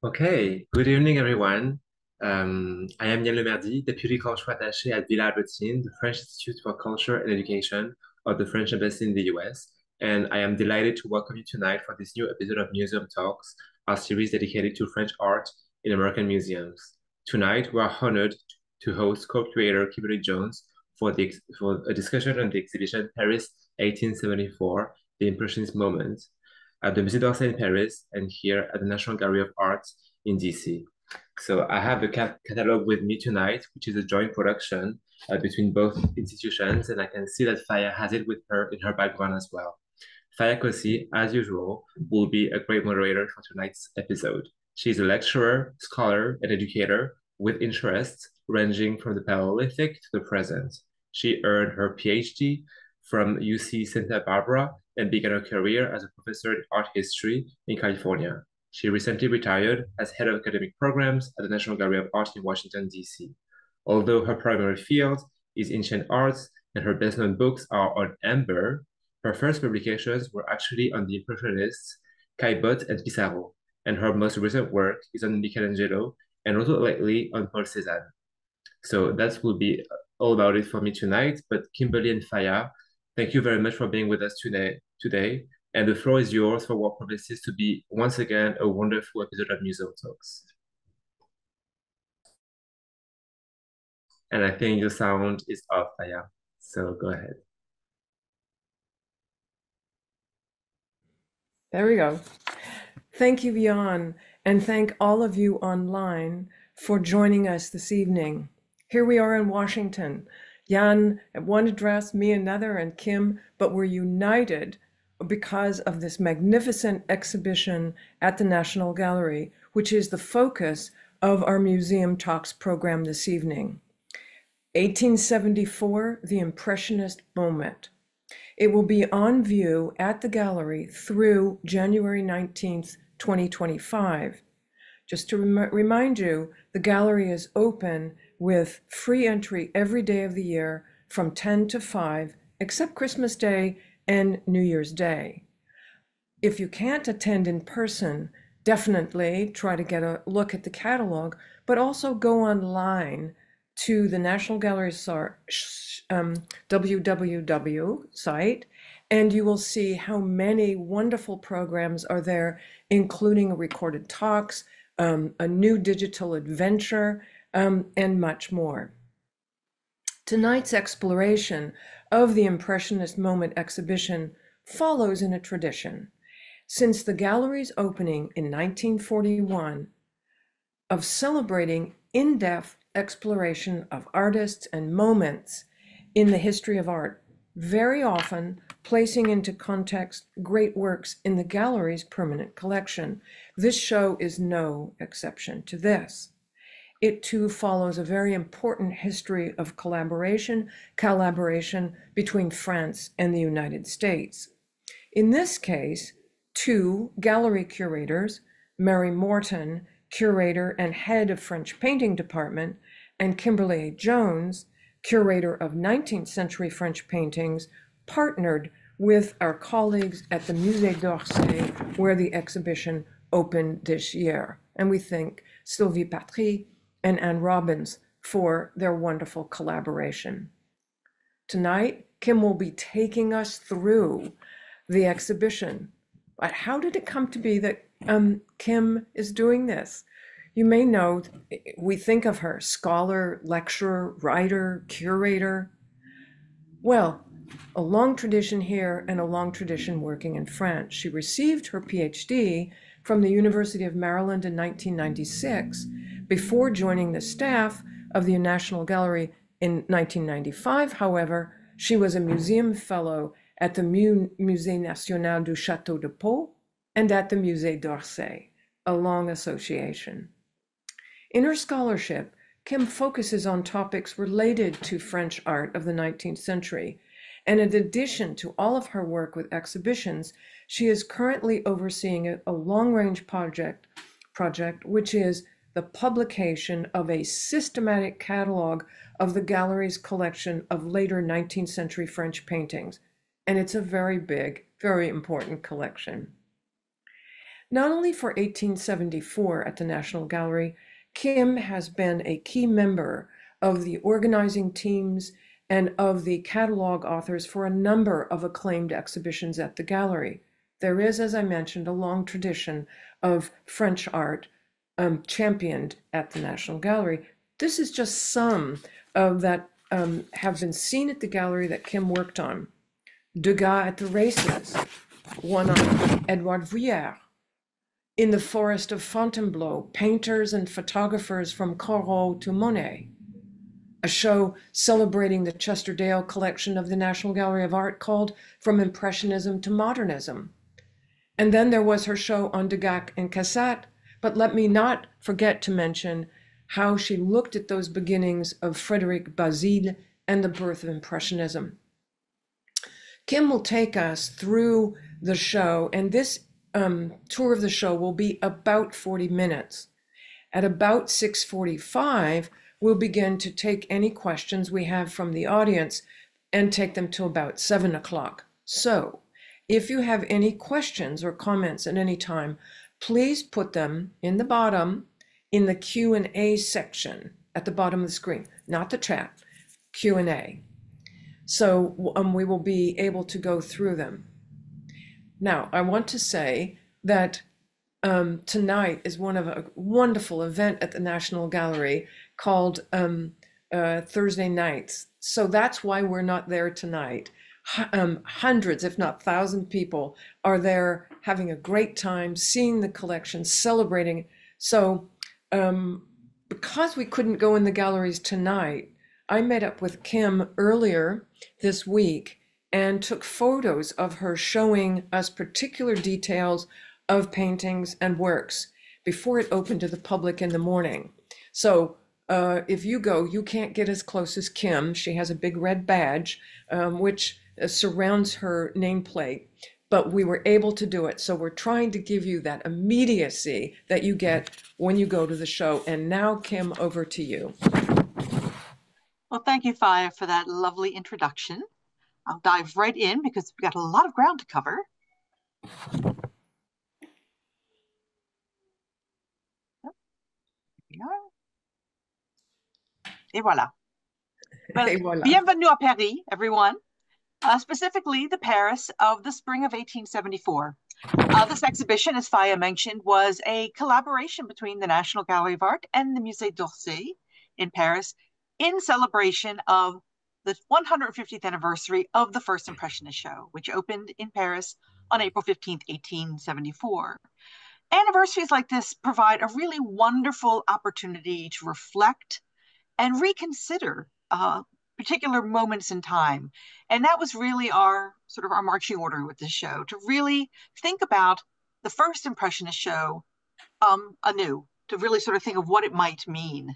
Okay, good evening, everyone. I am Yann Lemerdy, Deputy Cultural Attaché at Villa Albertine, the French Institute for Culture and Education of the French Embassy in the US. And I am delighted to welcome you tonight for this new episode of Museum Talks, our series dedicated to French art in American museums. Tonight, we are honored to host co-curator Kimberly Jones for a discussion on the exhibition Paris 1874, The Impressionist Moment, at the Musée d'Orsay in Paris and here at the National Gallery of Art in DC. So I have the catalog with me tonight, which is a joint production between both institutions, and I can see that Faya has it with her in her background as well. Faya Causey, as usual, will be a great moderator for tonight's episode. She's a lecturer, scholar, and educator with interests ranging from the Paleolithic to the present. She earned her PhD from UC Santa Barbara and began her career as a professor in art history in California. She recently retired as head of academic programs at the National Gallery of Art in Washington, DC. Although her primary field is ancient arts and her best-known books are on amber, her first publications were actually on the Impressionists, Caillebotte and Pissarro, and her most recent work is on Michelangelo and also lately on Paul Cézanne. So that will be all about it for me tonight. But Kimberly and Faya, thank you very much for being with us today. And the floor is yours for what promises to be once again a wonderful episode of Museum Talks. And I think your sound is off, Faya. So go ahead. There we go. Thank you, Jan, and thank all of you online for joining us this evening. Here we are in Washington. Jan at one address, me another, and Kim, but we're united because of this magnificent exhibition at the National Gallery, which is the focus of our Museum Talks program this evening. 1874, The Impressionist Moment. It will be on view at the gallery through January 19th, 2025. Just to remind you, the gallery is open with free entry every day of the year from 10 to 5, except Christmas Day and New Year's Day. If you can't attend in person, definitely try to get a look at the catalog, but also go online to the National Gallery's www site, and you will see how many wonderful programs are there, including recorded talks, a new digital adventure, and much more. Tonight's exploration of the Impressionist Moment exhibition follows in a tradition. Since the gallery's opening in 1941 of celebrating in-depth exploration of artists and moments in the history of art, very often placing into context great works in the gallery's permanent collection. This show is no exception to this. It too follows a very important history of collaboration between France and the United States. In this case, two gallery curators, Mary Morton, curator and head of French painting department, and Kimberly Jones, curator of 19th century French paintings, partnered with our colleagues at the Musée d'Orsay, where the exhibition opened this year. And we thank Sylvie Patry and Anne Robbins for their wonderful collaboration. Tonight, Kim will be taking us through the exhibition. But how did it come to be that Kim is doing this? You may know, we think of her scholar, lecturer, writer, curator. Well, a long tradition here and a long tradition working in France. She received her PhD from the University of Maryland in 1996 before joining the staff of the National Gallery in 1995. However, she was a museum fellow at the Musée National du Château de Pau and at the Musée d'Orsay, a long association. In her scholarship, Kim focuses on topics related to French art of the 19th century, and in addition to all of her work with exhibitions, she is currently overseeing a long-range project, which is the publication of a systematic catalog of the gallery's collection of later 19th century French paintings. And it's a very big, very important collection. Not only for 1874 at the National Gallery, Kim has been a key member of the organizing teams and of the catalog authors for a number of acclaimed exhibitions at the gallery. There is, as I mentioned, a long tradition of French art championed at the National Gallery. This is just some of that have been seen at the gallery that Kim worked on. Degas at the races, one on Edouard Vuillard. In the forest of Fontainebleau, painters and photographers from Corot to Monet. A show celebrating the Chester Dale collection of the National Gallery of Art called From Impressionism to Modernism. And then there was her show on Degas and Cassatt, but let me not forget to mention how she looked at those beginnings of Frédéric Basile and the birth of Impressionism. Kim will take us through the show, and this tour of the show will be about 40 minutes. At about 6:45, we'll begin to take any questions we have from the audience and take them to about 7 o'clock. So if you have any questions or comments at any time, please put them in the bottom in the Q&A section at the bottom of the screen, not the chat, Q&A. So we will be able to go through them. Now, I want to say that tonight is one of a wonderful event at the National Gallery called Thursday Nights. So that's why we're not there tonight. Hundreds, if not thousands, people are there having a great time, seeing the collection, celebrating. So because we couldn't go in the galleries tonight, I met up with Kim earlier this week and took photos of her showing us particular details of paintings and works before it opened to the public in the morning. So if you go, you can't get as close as Kim. She has a big red badge, which surrounds her nameplate, but we were able to do it. So we're trying to give you that immediacy that you get when you go to the show. And now, Kim, over to you. Well, thank you, Faya, for that lovely introduction. I'll dive right in because we've got a lot of ground to cover. Et voilà. Well, Et voilà. Bienvenue à Paris, everyone. Specifically, the Paris of the spring of 1874. This exhibition, as Faya mentioned, was a collaboration between the National Gallery of Art and the Musée d'Orsay in Paris in celebration of the 150th anniversary of the first Impressionist show, which opened in Paris on April 15th, 1874. Anniversaries like this provide a really wonderful opportunity to reflect and reconsider particular moments in time. And that was really our marching order with this show, to really think about the first Impressionist show anew, to really sort of think of what it might mean.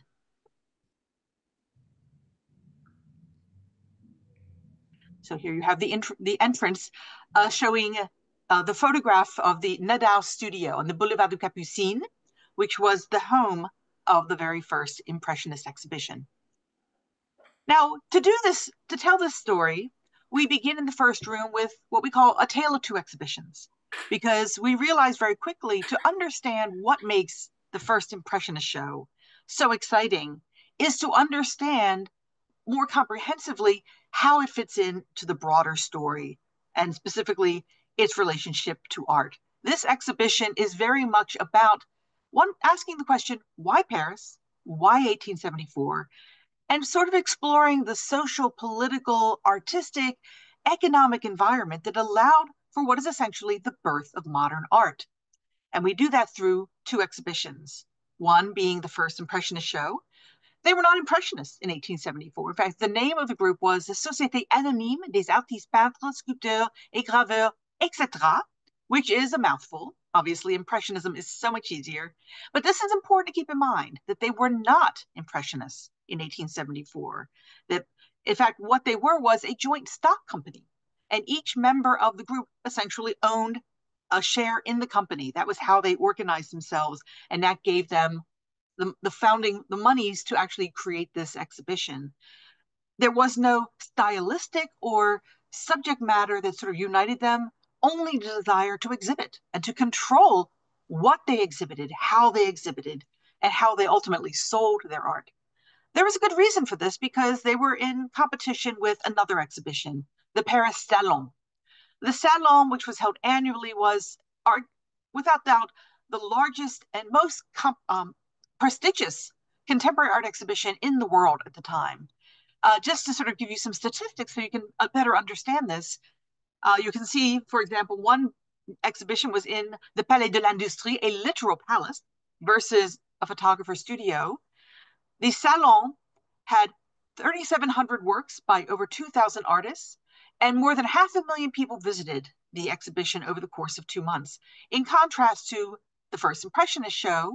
So here you have the entrance showing the photograph of the Nadau studio on the Boulevard du Capucine, which was the home of the very first Impressionist exhibition. Now, to tell this story, we begin in the first room with what we call a tale of two exhibitions, because we realized very quickly to understand what makes the first Impressionist show so exciting is to understand more comprehensively how it fits into the broader story, and specifically its relationship to art. This exhibition is very much about asking the question, why Paris? Why 1874? And sort of exploring the social, political, artistic, economic environment that allowed for what is essentially the birth of modern art. And we do that through two exhibitions, one being the first Impressionist show. They were not Impressionists in 1874. In fact, the name of the group was the Société Anonyme des Artistes Peintres, Sculpteurs et Graveurs, etc., which is a mouthful. Obviously, Impressionism is so much easier. But this is important to keep in mind, that they were not Impressionists in 1874. That, in fact, what they were was a joint stock company. And each member of the group essentially owned a share in the company. That was how they organized themselves. And that gave them the monies to actually create this exhibition. There was no stylistic or subject matter that sort of united them, only the desire to exhibit and to control what they exhibited, and how they ultimately sold their art. There was a good reason for this because they were in competition with another exhibition, the Paris Salon. The Salon, which was held annually, was without doubt the largest and most prestigious contemporary art exhibition in the world at the time. Just to sort of give you some statistics so you can better understand this, you can see, for example, one exhibition was in the Palais de l'Industrie, a literal palace, versus a photographer's studio. The Salon had 3,700 works by over 2,000 artists, and more than 500,000 people visited the exhibition over the course of 2 months, in contrast to the first Impressionist show,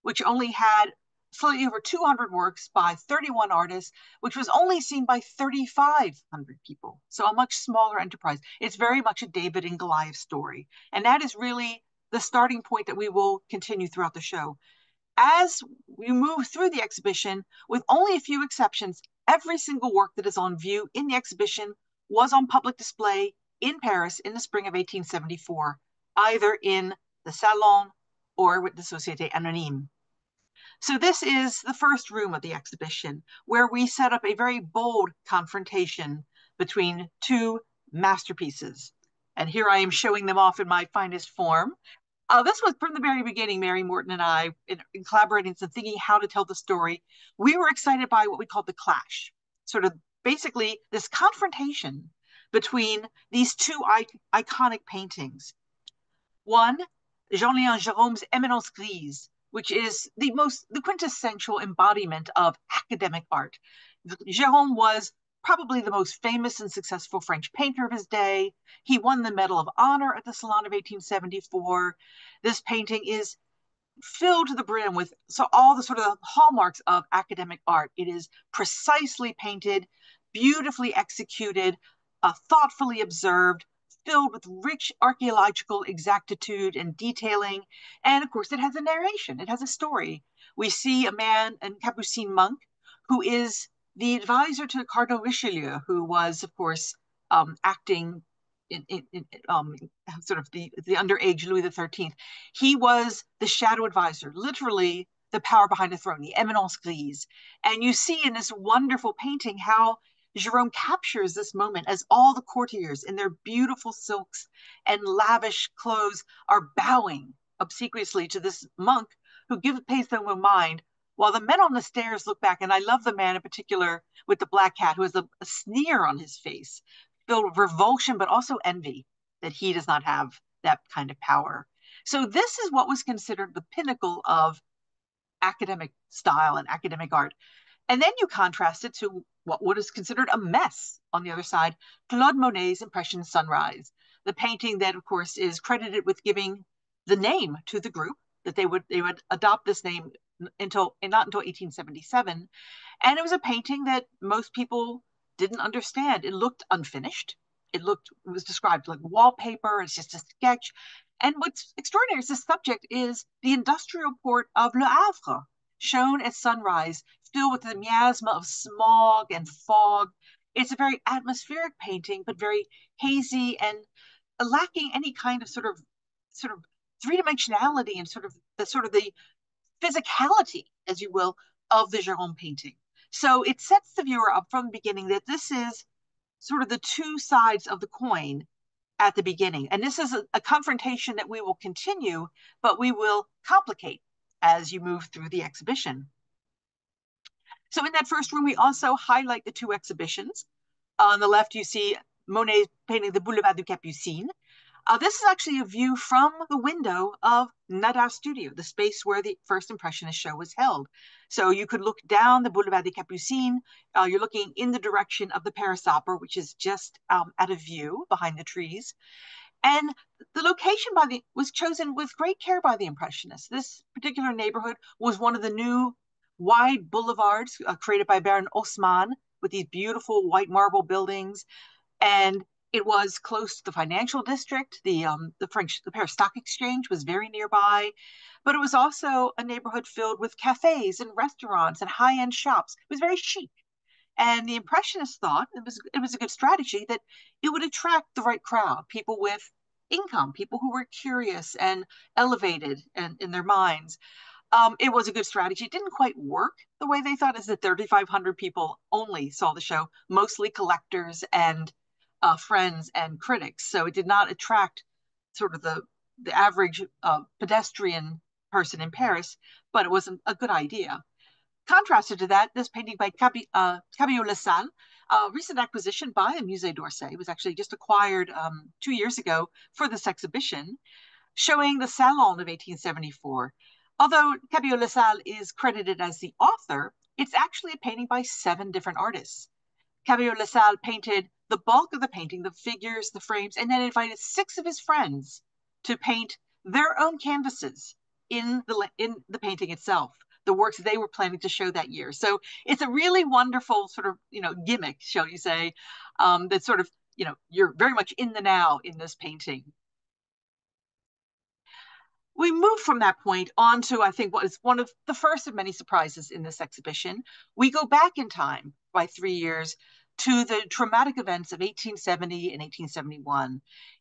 which only had slightly over 200 works by 31 artists, which was only seen by 3,500 people. So a much smaller enterprise. It's very much a David and Goliath story. And that is really the starting point that we will continue throughout the show. As we move through the exhibition, with only a few exceptions, every single work that is on view in the exhibition was on public display in Paris in the spring of 1874, either in the Salon or with the Société Anonyme. So this is the first room of the exhibition, where we set up a very bold confrontation between two masterpieces. And here I am showing them off in my finest form. This was from the very beginning, Mary Morton and I, in collaborating and thinking how to tell the story. We were excited by what we called the clash, sort of basically this confrontation between these two iconic paintings. One, Jean-Léon Gérôme's Éminence Grise, which is the quintessential embodiment of academic art. Gérôme was probably the most famous and successful French painter of his day. He won the Medal of Honor at the Salon of 1874. This painting is filled to the brim with all the sort of hallmarks of academic art. It is precisely painted, beautifully executed, thoughtfully observed, filled with rich archaeological exactitude and detailing. And of course, it has a narration, it has a story. We see a man, a Capuchin monk, who is the advisor to Cardinal Richelieu, who was, of course, acting in sort of the underage Louis XIII. He was the shadow advisor, literally the power behind the throne, the Éminence Grise. And you see in this wonderful painting how Gérôme captures this moment as all the courtiers in their beautiful silks and lavish clothes are bowing obsequiously to this monk who pays them no mind, while the men on the stairs look back. And I love the man in particular with the black hat who has a sneer on his face, filled with revulsion, but also envy that he does not have that kind of power. So this is what was considered the pinnacle of academic style and academic art. And then you contrast it to what is considered a mess on the other side, Claude Monet's Impressionist Sunrise, the painting that, of course, is credited with giving the name to the group, that they would adopt this name not until 1877. And it was a painting that most people didn't understand. It looked unfinished. It was described like wallpaper. It's just a sketch. And what's extraordinary is the subject is the industrial port of Le Havre, shown at sunrise, filled with the miasma of smog and fog. It's a very atmospheric painting, but very hazy and lacking any kind of sort of three-dimensionality and sort of the physicality, as you will, of the Gérôme painting. So it sets the viewer up from the beginning that this is sort of the two sides of the coin at the beginning. And this is a confrontation that we will continue, but we will complicate as you move through the exhibition. So in that first room, we also highlight the two exhibitions. On the left, you see Monet painting the Boulevard du Capucine. This is actually a view from the window of Nada's studio, the space where the first Impressionist show was held. So you could look down the Boulevard des Capucines. You're looking in the direction of the Paris Opera, which is just at a view behind the trees. And the location was chosen with great care by the Impressionists. This particular neighborhood was one of the new wide boulevards created by Baron Haussmann with these beautiful white marble buildings. And it was close to the financial district. The Paris Stock Exchange was very nearby, but it was also a neighborhood filled with cafes and restaurants and high-end shops. It was very chic. And the Impressionists thought it was a good strategy that it would attract the right crowd, people with income, people who were curious and elevated in their minds. It was a good strategy. It didn't quite work the way they thought, as that 3,500 people only saw the show, mostly collectors and friends and critics. So it did not attract sort of the average pedestrian person in Paris, but it was a good idea. Contrasted to that, this painting by Cabiot-Lassalle, a recent acquisition by the Musée d'Orsay, was actually just acquired 2 years ago for this exhibition, showing the Salon of 1874. Although Cabiot-Lassalle is credited as the author, it's actually a painting by 7 different artists. Cabiot-Lassalle painted the bulk of the painting, the figures, the frames, and then invited 6 of his friends to paint their own canvases in the painting itself, the works they were planning to show that year. So it's a really wonderful sort of, gimmick, shall you say, that sort of, you're very much in the now in this painting. We move from that point on to, I think, what is one of the first of many surprises in this exhibition. We go back in time by 3 years to the traumatic events of 1870 and 1871.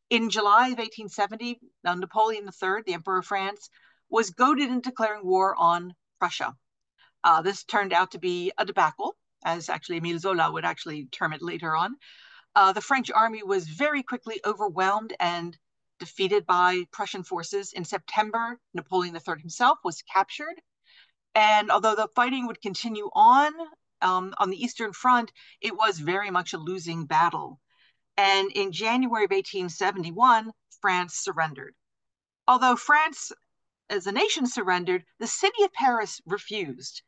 In July of 1870, Napoleon III, the Emperor of France, was goaded into declaring war on Prussia. This turned out to be a debacle, as actually Émile Zola would actually term it later on. The French army was very quickly overwhelmed and defeated by Prussian forces. In September, Napoleon III himself was captured. And although the fighting would continue on the Eastern Front, it was very much a losing battle. And in January of 1871, France surrendered. Although France as a nation surrendered, the city of Paris refused.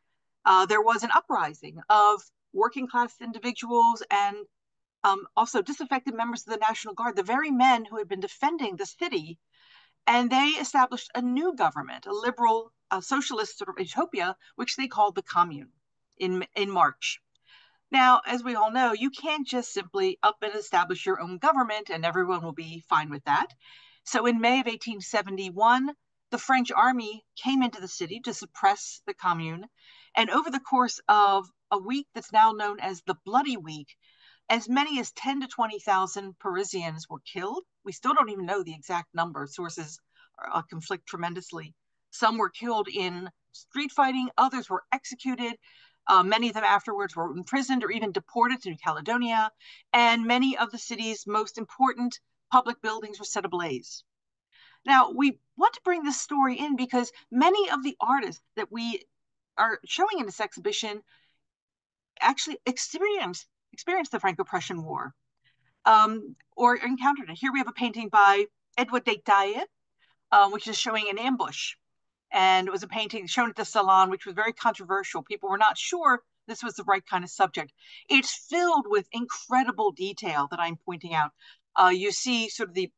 There was an uprising of working class individuals and also disaffected members of the National Guard, the very men who had been defending the city. And they established a new government, a liberal, socialist sort of utopia, which they called the Commune in March. Now, as we all know, you can't just simply up and establish your own government and everyone will be fine with that. So in May of 1871, the French army came into the city to suppress the Commune. And over the course of a week that's now known as the Bloody Week, as many as 10 to 20,000 Parisians were killed. We still don't even know the exact number. Sources conflict tremendously. Some were killed in street fighting, others were executed. Many of them afterwards were imprisoned or even deported to New Caledonia. And many of the city's most important public buildings were set ablaze. Now, we want to bring this story in because many of the artists that we are showing in this exhibition actually experienced the Franco-Prussian War or encountered it. Here we have a painting by Edgar Degas, which is showing an ambush. And it was a painting shown at the Salon, which was very controversial. People were not sure this was the right kind of subject. It's filled with incredible detail that I'm pointing out. You see sort of the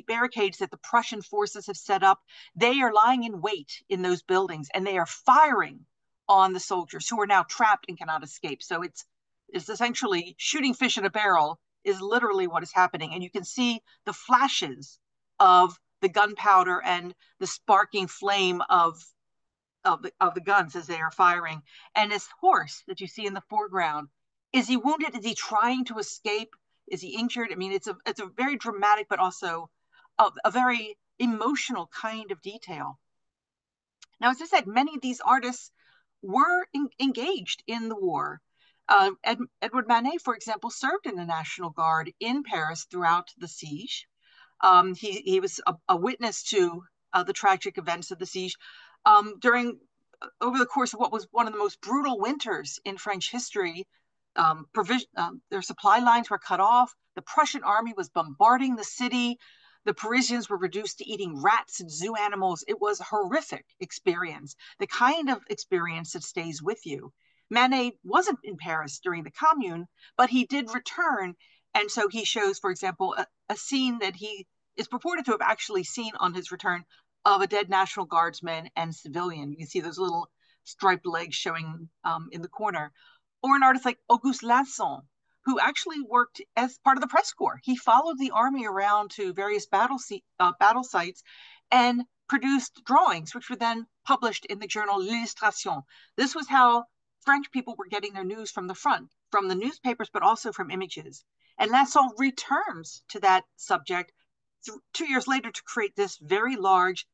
barricades that the Prussian forces have set up. They are lying in wait in those buildings, and they are firing on the soldiers who are now trapped and cannot escape. So it's essentially shooting fish in a barrel is literally what is happening. And you can see the flashes of the gunpowder and the sparking flame of the guns as they are firing. And this horse that you see in the foreground, is he wounded? Is he trying to escape? Is he injured? I mean, it's a very dramatic, but also a very emotional kind of detail. Now, as I said, many of these artists were engaged in the war. Edward Manet, for example, served in the National Guard in Paris throughout the siege. He was a witness to the tragic events of the siege over the course of what was one of the most brutal winters in French history. Their supply lines were cut off. The Prussian army was bombarding the city. The Parisians were reduced to eating rats and zoo animals. It was a horrific experience, the kind of experience that stays with you. Manet wasn't in Paris during the Commune, but he did return. And so he shows, for example, a scene that he is purported to have actually seen on his return of a dead National Guardsman and civilian. You can see those little striped legs showing in the corner. Or an artist like Auguste Lanson, who actually worked as part of the press corps. He followed the army around to various battle sites and produced drawings, which were then published in the journal L'Illustration. This was how French people were getting their news from the front, from the newspapers, but also from images. And Lanson returns to that subject 2 years later to create this very large,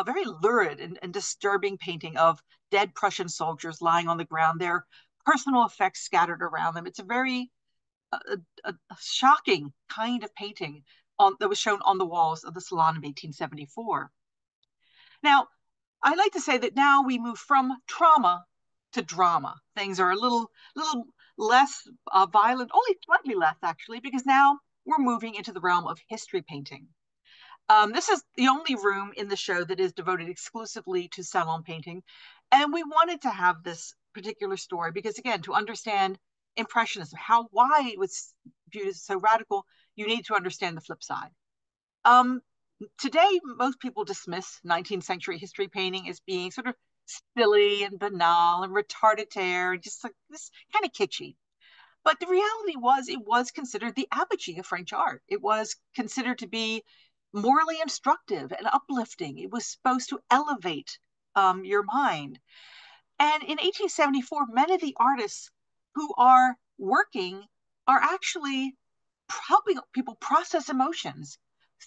very lurid and disturbing painting of dead Prussian soldiers lying on the ground, their personal effects scattered around them. It's a very a shocking kind of painting that was shown on the walls of the Salon of 1874. Now, I like to say that now we move from trauma to drama. Things are a little less violent, only slightly less actually, because now we're moving into the realm of history painting. This is the only room in the show that is devoted exclusively to salon painting. And we wanted to have this particular story because, again, to understand Impressionism, why it was viewed as so radical, you need to understand the flip side. Today, most people dismiss 19th century history painting as being sort of silly and banal and retardataire, and just like this kind of kitschy. But the reality was, it was considered the apogee of French art. It was considered to be morally instructive and uplifting. It was supposed to elevate your mind. And in 1874, many of the artists who are working are actually helping people process emotions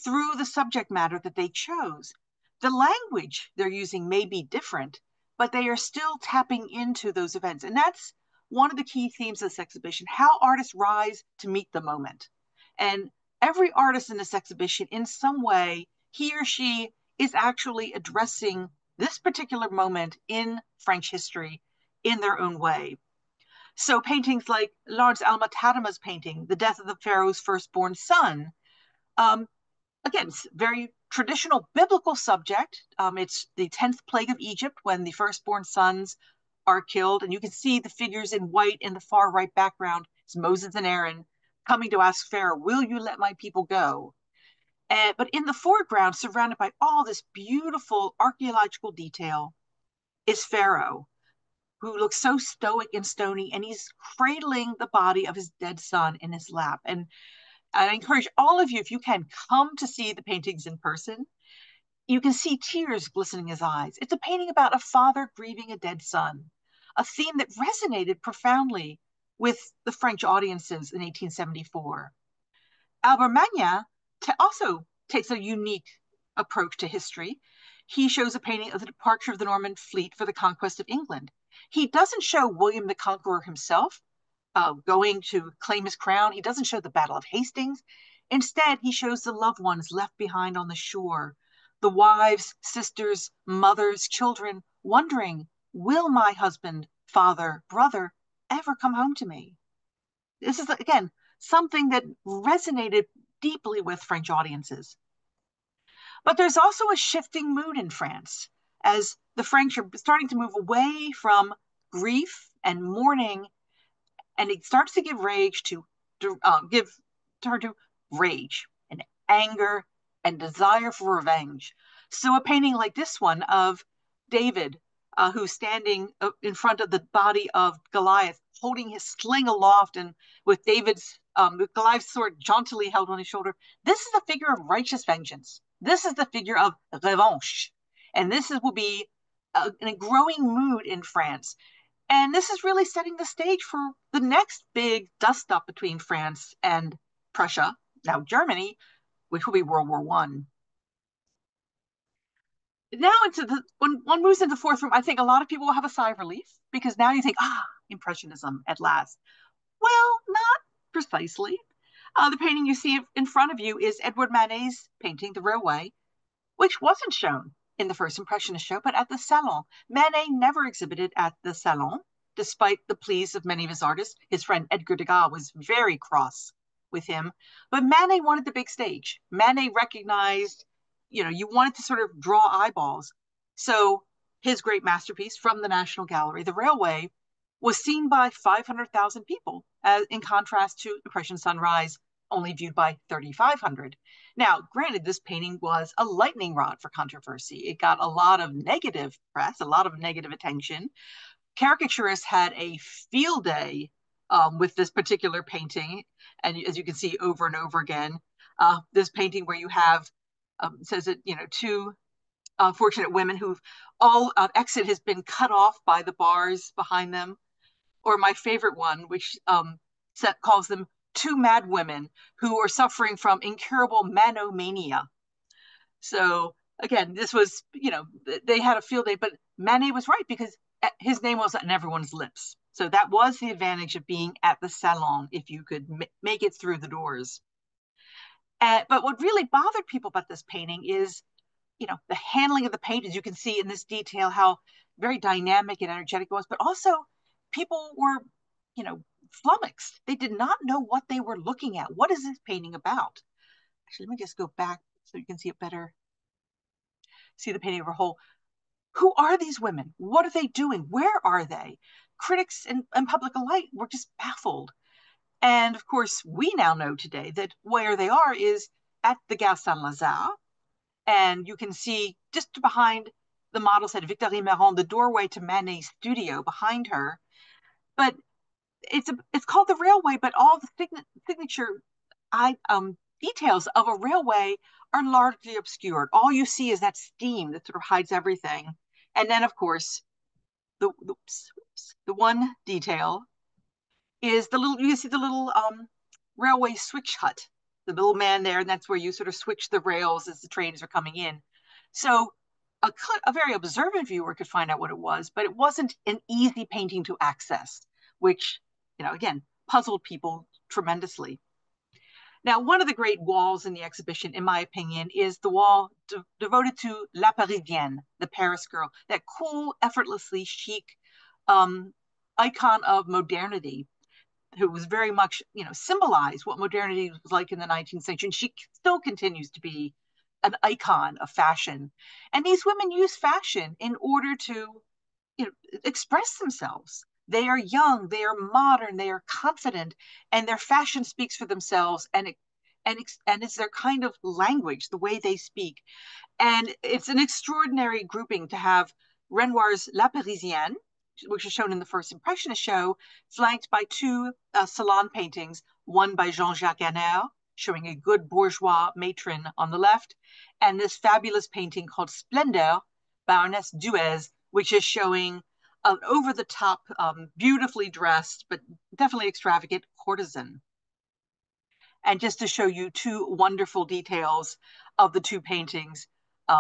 through the subject matter that they chose. The language they're using may be different, but they are still tapping into those events. And that's one of the key themes of this exhibition, how artists rise to meet the moment. And every artist in this exhibition, in some way, he or she is actually addressing this particular moment in French history in their own way. So paintings like Lawrence Alma Tadema's painting, The Death of the Pharaoh's Firstborn Son, again, very traditional biblical subject. It's the 10th plague of Egypt when the firstborn sons are killed. And you can see the figures in white in the far right background. It's Moses and Aaron coming to ask Pharaoh, will you let my people go? But in the foreground, surrounded by all this beautiful archaeological detail, is Pharaoh, who looks so stoic and stony, and he's cradling the body of his dead son in his lap. And I encourage all of you, if you can, come to see the paintings in person. You can see tears glistening in his eyes. It's a painting about a father grieving a dead son, a theme that resonated profoundly with the French audiences in 1874. Albert Magna also takes a unique approach to history. He shows a painting of the departure of the Norman fleet for the conquest of England. He doesn't show William the Conqueror himself going to claim his crown. He doesn't show the Battle of Hastings. Instead, he shows the loved ones left behind on the shore, the wives, sisters, mothers, children, wondering, will my husband, father, brother ever come home to me? This is, again, something that resonated deeply with French audiences. But there's also a shifting mood in France as the French are starting to move away from grief and mourning, and it starts to give turn to rage and anger and desire for revenge. So a painting like this one of David, who's standing in front of the body of Goliath, holding his sling aloft and with Goliath's sword jauntily held on his shoulder. This is a figure of righteous vengeance. This is the figure of revanche. And will be a growing mood in France. And this is really setting the stage for the next big dust-up between France and Prussia, now Germany, which will be World War I. Now, when one moves into the fourth room, I think a lot of people will have a sigh of relief because now you think, Impressionism at last. Well, not precisely. The painting you see in front of you is Edward Manet's painting, The Railway, which wasn't shown in the first Impressionist show, but at the Salon. Manet never exhibited at the Salon, despite the pleas of many of his artists. His friend Edgar Degas was very cross with him, but Manet wanted the big stage. Manet recognized, you wanted to sort of draw eyeballs. So his great masterpiece from the National Gallery, The Railway, was seen by 500,000 people, in contrast to Impression Sunrise, only viewed by 3,500. Now, granted, this painting was a lightning rod for controversy. It got a lot of negative press, a lot of negative attention. Caricaturists had a field day with this particular painting. And as you can see over and over again, this painting where you have, says that, two unfortunate women who've all exit has been cut off by the bars behind them. Or my favorite one, which calls them two mad women who are suffering from incurable manomania. So again, this was, they had a field day, but Manet was right because his name was on everyone's lips. So that was the advantage of being at the salon, if you could make it through the doors. But what really bothered people about this painting is, the handling of the paint. As you can see in this detail, how very dynamic and energetic it was, but also people were, flummoxed. They did not know what they were looking at. What is this painting about? Actually, let me just go back so you can see it better. See the painting of a whole. Who are these women? What are they doing? Where are they? Critics and public alike were just baffled. And of course, we now know today that where they are is at the Gare Saint-Lazare. And you can see just behind the model set, Victorine Meron, the doorway to Manet's studio behind her. But it's called the railway, but all the signature details of a railway are largely obscured. All you see is that steam that sort of hides everything. And then, of course, the one detail is you see the little railway switch hut, the little man there, and that's where you sort of switch the rails as the trains are coming in. So a very observant viewer could find out what it was, but it wasn't an easy painting to access, which, again, puzzled people tremendously. Now, one of the great walls in the exhibition, in my opinion, is the wall devoted to La Parisienne, the Paris girl, that cool, effortlessly chic icon of modernity, who was very much, symbolized what modernity was like in the 19th century. And she still continues to be an icon of fashion. And these women use fashion in order to, express themselves. They are young, they are modern, they are confident, and their fashion speaks for themselves, and it's their kind of language, the way they speak. And it's an extraordinary grouping to have Renoir's La Parisienne, which is shown in the first Impressionist show, flanked by two salon paintings, one by Jean-Jacques Anner, showing a good bourgeois matron on the left, and this fabulous painting called Splendeur, Baroness Duez, which is showing an over-the-top, beautifully dressed, but definitely extravagant courtesan. And just to show you two wonderful details of the two paintings,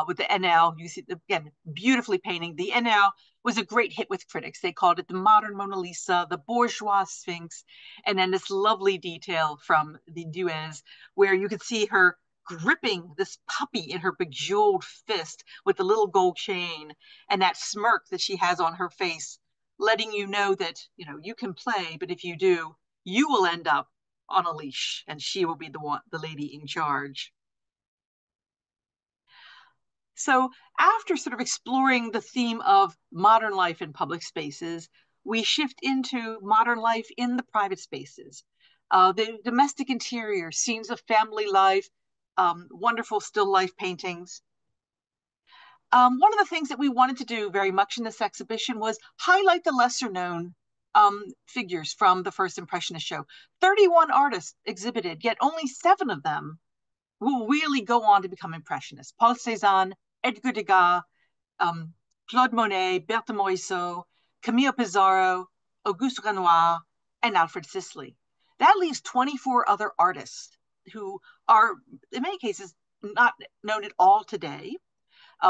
with the NL, you see, again, beautifully painting. The NL was a great hit with critics. They called it the modern Mona Lisa, the bourgeois Sphinx, and then this lovely detail from the Duez, where you could see her gripping this puppy in her bejeweled fist with the little gold chain, and that smirk that she has on her face, letting you know that, you can play, but if you do, you will end up on a leash, and she will be the lady in charge. So after sort of exploring the theme of modern life in public spaces, we shift into modern life in the private spaces. The domestic interior, scenes of family life, wonderful still life paintings. One of the things that we wanted to do very much in this exhibition was highlight the lesser known figures from the first Impressionist show. 31 artists exhibited, yet only 7 of them will really go on to become Impressionists. Paul Cézanne, Edgar Degas, Claude Monet, Berthe Morisot, Camille Pissarro, Auguste Renoir, and Alfred Sisley. That leaves 24 other artists who are, in many cases, not known at all today.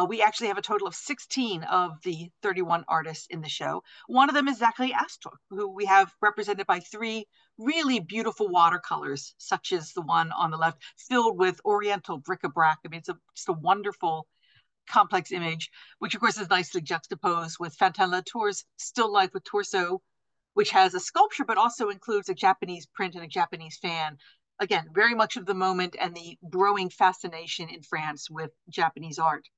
We actually have a total of 16 of the 31 artists in the show. One of them is Zachary Astor, who we have represented by 3 really beautiful watercolors, such as the one on the left, filled with Oriental bric-a-brac. I mean, it's just a wonderful, complex image, which of course is nicely juxtaposed with Fantin Latour's Still Life with Torso, which has a sculpture, but also includes a Japanese print and a Japanese fan. Again, very much of the moment and the growing fascination in France with Japanese art.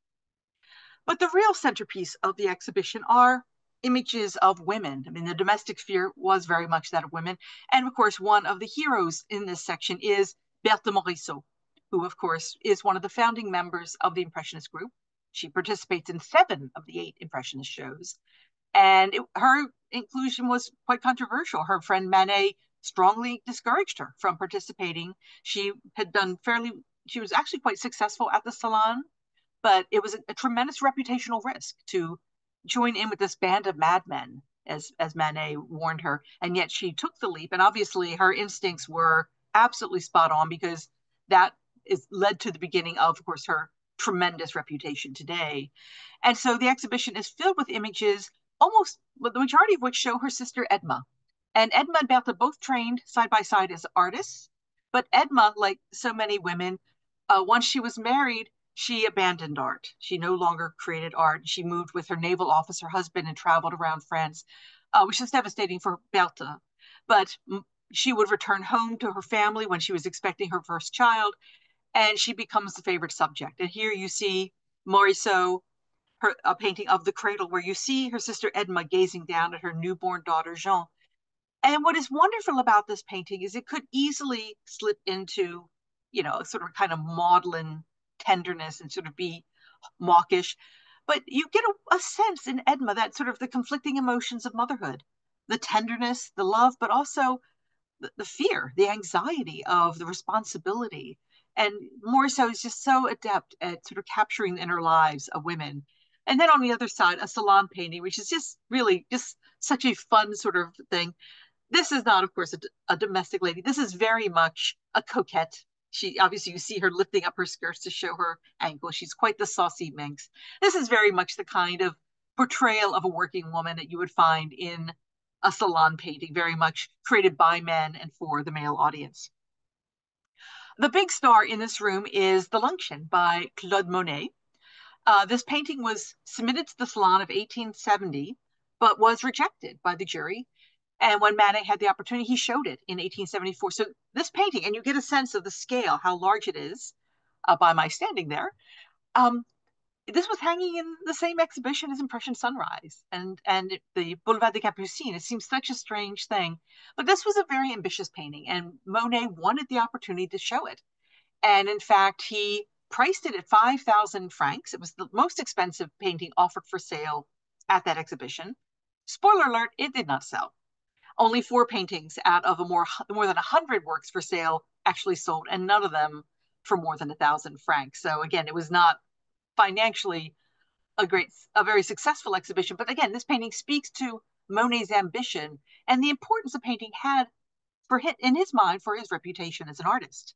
But the real centerpiece of the exhibition are images of women. I mean, the domestic sphere was very much that of women. And of course, one of the heroes in this section is Berthe Morisot, who of course is one of the founding members of the Impressionist group. She participates in 7 of the 8 Impressionist shows. And her inclusion was quite controversial. Her friend Manet strongly discouraged her from participating. She was actually quite successful at the Salon, but it was a tremendous reputational risk to join in with this band of madmen as Manet warned her. And yet she took the leap. And obviously her instincts were absolutely spot on, because that is led to the beginning of course, her tremendous reputation today. And so the exhibition is filled with images, almost the majority of which show her sister Edma. And Edma and Berthe both trained side by side as artists. But Edma, like so many women, once she was married, she abandoned art. She no longer created art. She moved with her naval officer husband and traveled around France, which was devastating for Berthe. But she would return home to her family when she was expecting her first child, and she becomes the favorite subject. And here you see Morisot, a painting of the cradle, where you see her sister Edma gazing down at her newborn daughter Jean. And what is wonderful about this painting is it could easily slip into, sort of kind of maudlin tenderness and sort of be mawkish. But you get a sense in Edma that sort of the conflicting emotions of motherhood, the tenderness, the love, but also the fear, the anxiety of the responsibility. And Morisot is just so adept at sort of capturing the inner lives of women. And then on the other side, a salon painting, which is just really just such a fun sort of thing. This is not, of course, a domestic lady. This is very much a coquette. She obviously, you see her lifting up her skirts to show her ankle. She's quite the saucy minx. This is very much the kind of portrayal of a working woman that you would find in a salon painting, very much created by men and for the male audience. The big star in this room is The Luncheon by Claude Monet. This painting was submitted to the Salon of 1870, but was rejected by the jury. And when Manet had the opportunity, he showed it in 1874. So this painting, and you get a sense of the scale, how large it is by my standing there. This was hanging in the same exhibition as Impression Sunrise and the Boulevard des Capucines. It seems such a strange thing, but this was a very ambitious painting, and Monet wanted the opportunity to show it. And in fact, he priced it at 5,000 francs. It was the most expensive painting offered for sale at that exhibition. Spoiler alert, it did not sell. Only 4 paintings out of more than 100 works for sale actually sold, and none of them for more than 1,000 francs. So again, it was not financially a very successful exhibition. But again, this painting speaks to Monet's ambition and the importance the painting had in his mind for his reputation as an artist.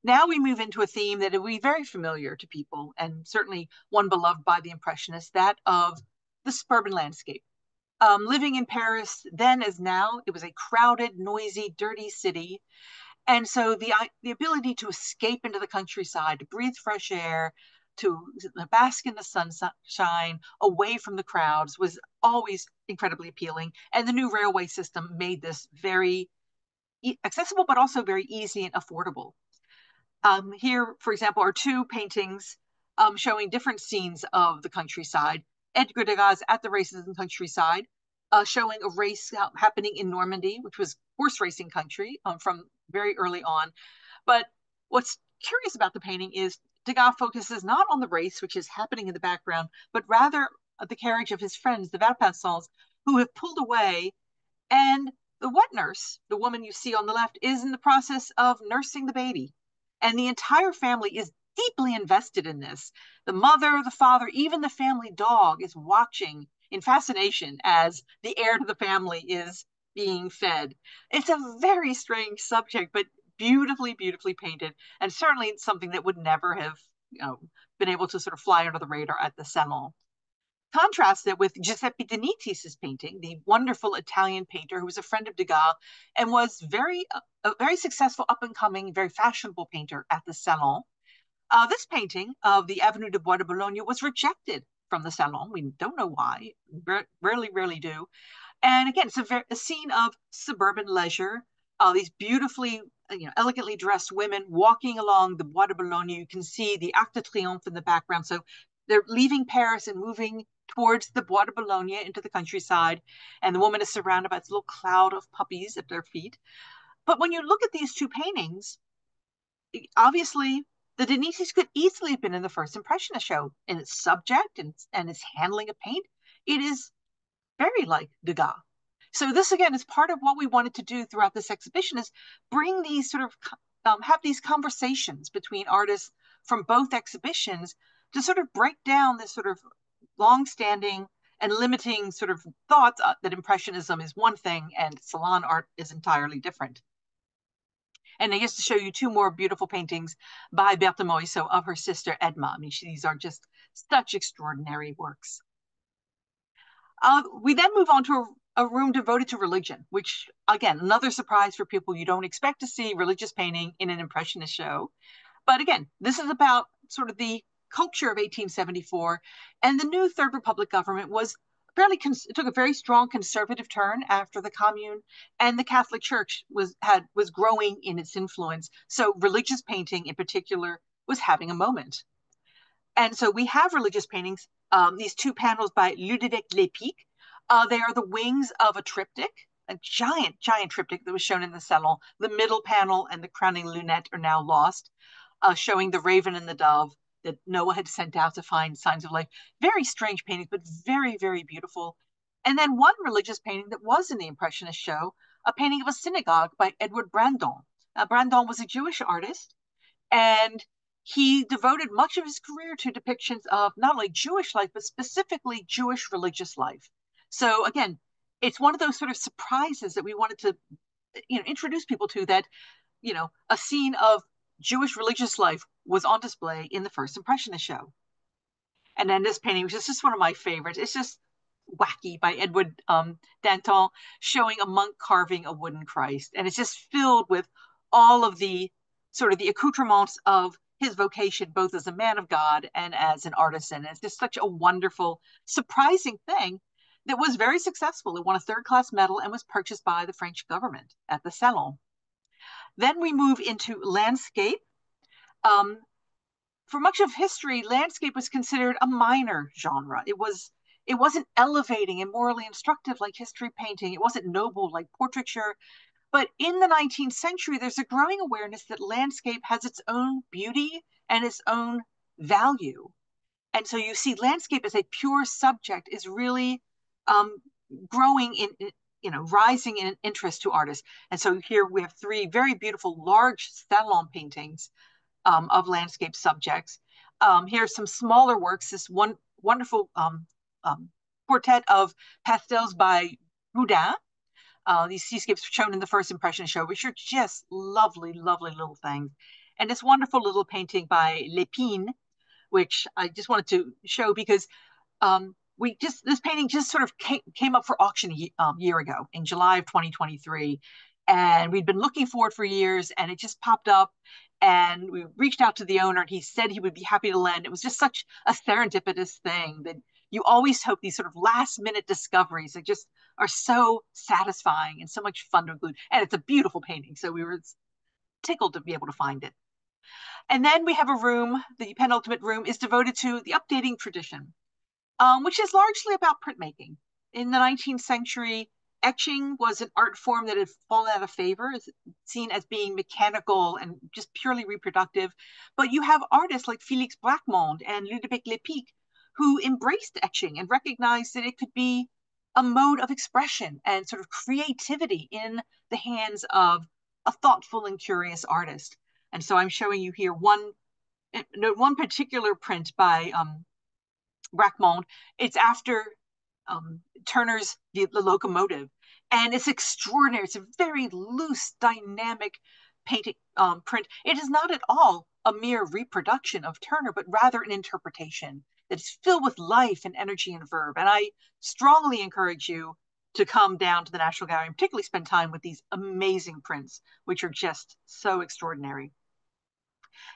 Now we move into a theme that will be very familiar to people, and certainly one beloved by the Impressionists, that of the suburban landscape. Living in Paris, then as now, it was a crowded, noisy, dirty city. And so the ability to escape into the countryside, to breathe fresh air, to bask in the sunshine, away from the crowds, was always incredibly appealing. And the new railway system made this very accessible, but also very easy and affordable. Here, for example, are 2 paintings showing different scenes of the countryside. Edgar Degas at the races in the countryside, showing a race happening in Normandy, which was horse racing country from very early on. But what's curious about the painting is Degas focuses not on the race, which is happening in the background, but rather the carriage of his friends, the Vaupassants, who have pulled away. And the wet nurse, the woman you see on the left, is in the process of nursing the baby. And the entire family is deeply invested in this. The mother, the father, even the family dog is watching in fascination as the heir to the family is being fed. It's a very strange subject, but beautifully, beautifully painted, and certainly something that would never have been able to sort of fly under the radar at the Salon. Contrast it with Giuseppe De Nittis' painting, the wonderful Italian painter who was a friend of Degas and was a very successful, up-and-coming, very fashionable painter at the Salon. This painting of the Avenue de Bois de Boulogne was rejected from the Salon. We don't know why, rarely do. And again, it's a scene of suburban leisure, these beautifully, elegantly dressed women walking along the Bois de Boulogne. You can see the Arc de Triomphe in the background. So they're leaving Paris and moving towards the Bois de Boulogne into the countryside. And the woman is surrounded by this little cloud of puppies at their feet. But when you look at these 2 paintings, obviously, the De Nittis could easily have been in the first Impressionist show in its subject and its handling of paint. It is very like Degas. So this, again, is part of what we wanted to do throughout this exhibition, is bring these sort of, have these conversations between artists from both exhibitions to sort of break down this sort of long-standing and limiting sort of thoughts that Impressionism is one thing and salon art is entirely different. And I guess to show you two more beautiful paintings by Berthe Morisot of her sister Edma. I mean, these are just such extraordinary works. We then move on to a room devoted to religion, which, again, another surprise for people. You don't expect to see religious painting in an Impressionist show. But again, this is about sort of the culture of 1874. And the new Third Republic government was fairly, took a very strong conservative turn after the Commune, and the Catholic Church was growing in its influence. So religious painting in particular was having a moment. And so we have religious paintings, these two panels by Ludovic Lepic. They are the wings of a triptych, a giant, giant triptych that was shown in the Salon. The middle panel and the crowning lunette are now lost, showing the raven and the dove that Noah had sent out to find signs of life. Very strange paintings, but very, very beautiful. And then one religious painting that was in the Impressionist show, a painting of a synagogue by Edward Brandon. Brandon was a Jewish artist, and he devoted much of his career to depictions of not only Jewish life, but specifically Jewish religious life. So again, it's one of those sort of surprises that we wanted to, introduce people to, that, a scene of Jewish religious life was on display in the first Impressionist show. And then this painting, which is just one of my favorites, it's just wacky, by Edward Danton, showing a monk carving a wooden Christ. And it's just filled with all of the sort of the accoutrements of his vocation, both as a man of God and as an artisan. It's just such a wonderful, surprising thing that was very successful. It won a third-class medal and was purchased by the French government at the Salon. Then we move into landscape. For much of history, landscape was considered a minor genre. It wasn't elevating and morally instructive like history painting. It wasn't noble like portraiture. But in the 19th century, there's a growing awareness that landscape has its own beauty and its own value. And so you see landscape as a pure subject is really growing in, rising in interest to artists. And so here we have three very beautiful, large salon paintings of landscape subjects. Here's some smaller works, this one wonderful quartet of pastels by Boudin. These seascapes shown in the first Impressionist show, which are just lovely, lovely little things. And this wonderful little painting by Lépine, which I just wanted to show because this painting just sort of came up for auction a year ago in July of 2023. And we'd been looking for it for years, and it just popped up. And we reached out to the owner, and he said he would be happy to lend. It was just such a serendipitous thing that you always hope these sort of last-minute discoveries that just are so satisfying and so much fun to include. And it's a beautiful painting, so we were tickled to be able to find it. And then we have a room, the penultimate room is devoted to the updating tradition, which is largely about printmaking. In the 19th century, etching was an art form that had fallen out of favor, seen as being mechanical and just purely reproductive. But you have artists like Félix Bracquemond and Ludovic Lepic who embraced etching and recognized that it could be a mode of expression and sort of creativity in the hands of a thoughtful and curious artist. And so I'm showing you here one particular print by Bracquemond. It's after Turner's the Locomotive, and it's extraordinary. It's a very loose, dynamic painting print. It is not at all a mere reproduction of Turner, but rather an interpretation that is filled with life and energy and verve. And I strongly encourage you to come down to the National Gallery and particularly spend time with these amazing prints, which are just so extraordinary.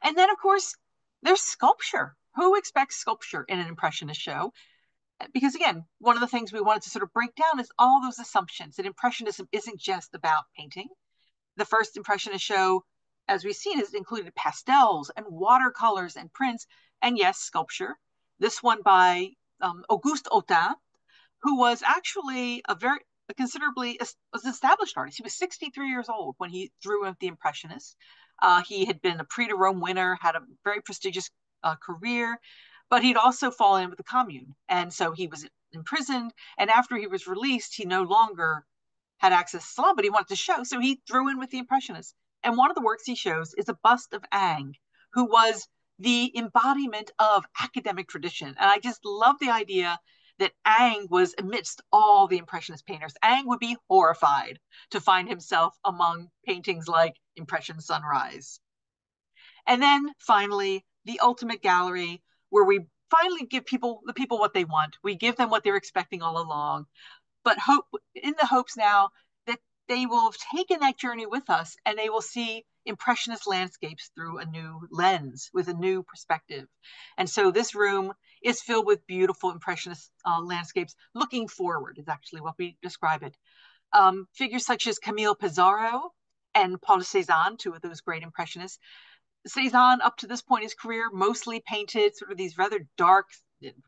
And then, of course, there's sculpture. Who expects sculpture in an Impressionist show? Because again, one of the things we wanted to sort of break down is all those assumptions that Impressionism isn't just about painting. The first Impressionist show, as we've seen, has included pastels and watercolors and prints, and yes, sculpture. This one by Auguste Autain, who was actually a considerably established artist. He was 63 years old when he drew with the Impressionists. He had been a Prix de Rome winner, had a very prestigious career, but he'd also fallen in with the Commune. And so he was imprisoned. And after he was released, he no longer had access to salon, but he wanted to show. So he drew in with the Impressionists. And one of the works he shows is a bust of Ingres, who was the embodiment of academic tradition. And I just love the idea that Ingres was amidst all the Impressionist painters. Ingres would be horrified to find himself among paintings like Impression Sunrise. And then finally, the ultimate gallery, where we finally give the people what they want. We give them what they're expecting all along, but hope in the hopes now that they will have taken that journey with us and they will see Impressionist landscapes through a new lens with a new perspective. And so this room is filled with beautiful Impressionist landscapes. Looking forward is actually what we describe it. Figures such as Camille Pissarro and Paul Cézanne, two of those great Impressionists. Cézanne, up to this point in his career, mostly painted sort of these rather dark,